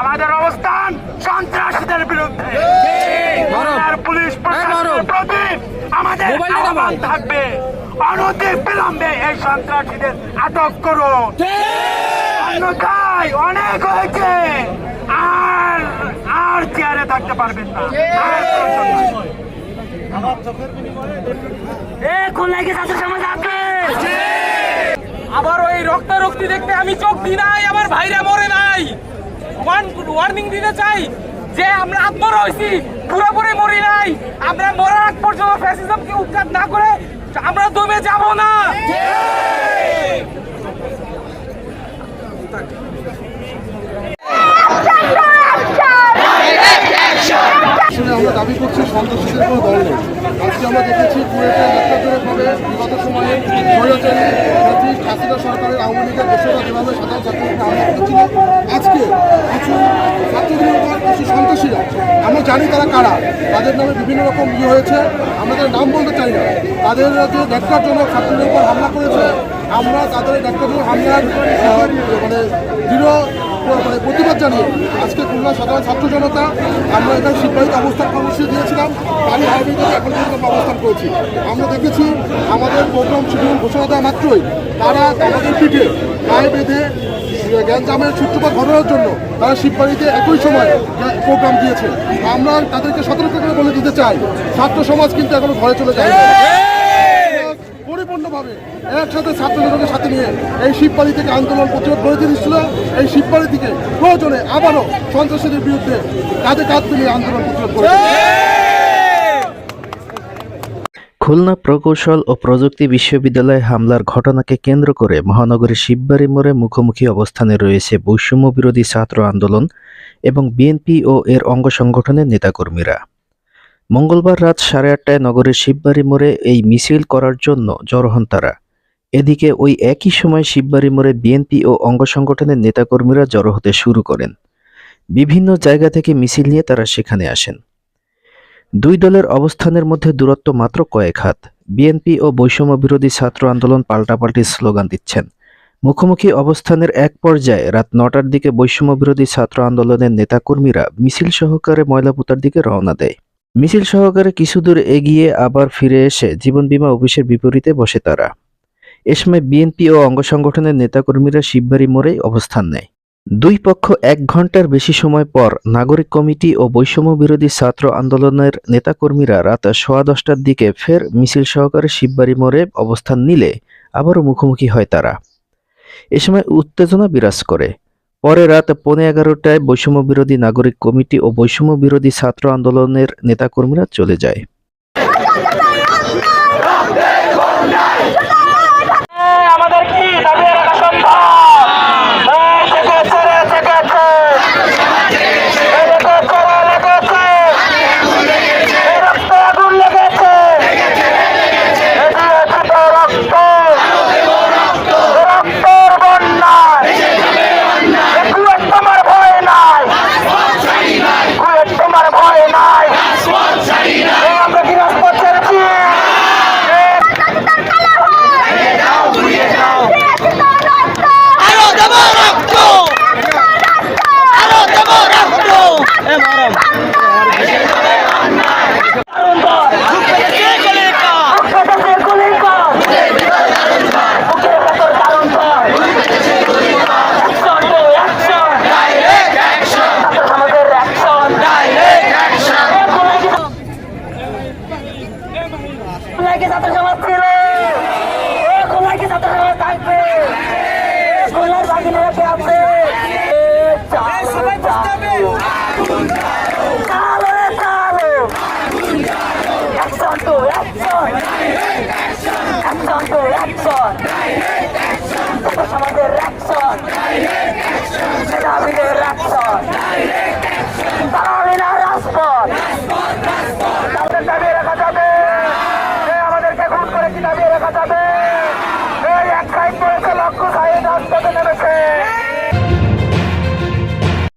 আমাদের অবস্থান সন্ত্রাসীদের বিরুদ্ধে। পুলিশ প্রশাসনের প্রতি আমাদের আহ্বান থাকবে, অনতি বিলম্বে এই সন্ত্রাসীদের আটক করুন। অন্যথায় অনেক হয়েছে, আর চেয়ারে থাকতে পারবেন না। আবার ওই রক্তারক্তি দেখতে আমি চোখ দিই নাই, আমার ভাইরা মরে নাই। ওয়ার্নিং দিতে চাই যে আমরা আত্মরা হয়েছি, পুরোপুরি মরি নাই। আমরা মরার আগ পর্যন্ত ফ্যাসিজমকে উৎখাত না করে আমরা দমে যাব না। আমরা দাবি করছি সন্ত্রাসীদের কোনো দল নেই। আজকে আমরা দেখেছি কুয়েটে লেখাজোড়াভাবে বিগত সময়ে স্বৈরাচারী হাসিনা সরকারের আওয়ামী লীগের দেশেরা যেভাবে সাধারণ ছাত্রীদের হামলা করেছিল, আজকে কিছু ছাত্রদের উপর কিছু সন্ত্রাসীরা, আমরা জানি তারা কারা, তাদের নামে বিভিন্ন রকম হয়েছে, আমরা তাদের নাম বলতে চাই না, তাদের যে ন্যাক্কারজনক ছাত্রদের উপর হামলা করেছে, আমরা তাদের ন্যাক্কারজনক হামলার দৃঢ় প্রতিবাদ জানিয়ে আজকে খুলনা সাধারণ ছাত্র জনতা আমরা এখানে সিপাহীতে অবস্থান কর্মসূচি দিয়েছিলাম, তারই আওয়ামীতে এখন পর্যন্ত অবস্থান করেছি। আমরা দেখেছি আমাদের প্রোগ্রাম শিডিউল ঘোষণা দেওয়া মাত্রই তারা আমাদের পিঠে গায়ে বেঁধে গ্যাঞ্জামের সূত্রপাত ঘটানোর জন্য তারা শিববাড়িতে একই সময় প্রোগ্রাম দিয়েছে। আমরা তাদেরকে সতর্ক করে বলে দিতে চাই, ছাত্র সমাজ কিন্তু এখনো ঘরে চলে যায় না। পরিপূর্ণভাবে একসাথে ছাত্রজনকে সাথে নিয়ে এই শিববাড়ি থেকে আন্দোলন প্রতিরোধ করে দিয়েছিল। এই শিববাড়ি থেকে প্রয়োজনে আবারও সন্ত্রাসীদের বিরুদ্ধে কাঁধে কাঁধ মিলিয়ে আন্দোলন প্রতিরোধ করে। খুলনা প্রকৌশল ও প্রযুক্তি বিশ্ববিদ্যালয়ে হামলার ঘটনাকে কেন্দ্র করে মহানগরীর শিববাড়ি মোড়ে মুখোমুখি অবস্থানে রয়েছে বৈষম্য বিরোধী ছাত্র আন্দোলন এবং বিএনপি ও এর অঙ্গ সংগঠনের নেতাকর্মীরা। মঙ্গলবার রাত 8:30টায় নগরের শিববাড়ি মোড়ে এই মিছিল করার জন্য জড়ো হন তারা। এদিকে ওই একই সময় শিববাড়ি মোড়ে বিএনপি ও অঙ্গ সংগঠনের নেতাকর্মীরা জড়ো হতে শুরু করেন। বিভিন্ন জায়গা থেকে মিছিল নিয়ে তারা সেখানে আসেন। দুই দলের অবস্থানের মধ্যে দূরত্ব মাত্র কয়েক হাত। বিএনপি ও বৈষম্য বিরোধী ছাত্র আন্দোলন পাল্টাপাল্টি স্লোগান দিচ্ছেন। মুখোমুখি অবস্থানের এক পর্যায়ে রাত 9টার দিকে বৈষম্য বিরোধী ছাত্র আন্দোলনের নেতাকর্মীরা মিছিল সহকারে ময়লাপুতার দিকে রওনা দেয়। মিছিল সহকারে কিছু দূর এগিয়ে আবার ফিরে এসে জীবন বীমা অফিসের বিপরীতে বসে তারা। এ সময় বিএনপি ও অঙ্গ সংগঠনের নেতাকর্মীরা শিববাড়ি মোড়ে অবস্থান নেয়। দুই পক্ষ 1 ঘন্টার বেশি সময় পর নাগরিক কমিটি ও বৈষম্য বিরোধী ছাত্র আন্দোলনের নেতাকর্মীরা রাত 10:15টার দিকে ফের মিছিল সহকারে শিববাড়ি মোড়ে অবস্থান নিলে আবারও মুখোমুখি হয় তারা। এ সময় উত্তেজনা বিরাজ করে। পরে রাত 11:15টায় বৈষম্য বিরোধী নাগরিক কমিটি ও বৈষম্য বিরোধী ছাত্র আন্দোলনের নেতাকর্মীরা চলে যায়। আমাদের কি দাবি রাখা সম্ভব? Action!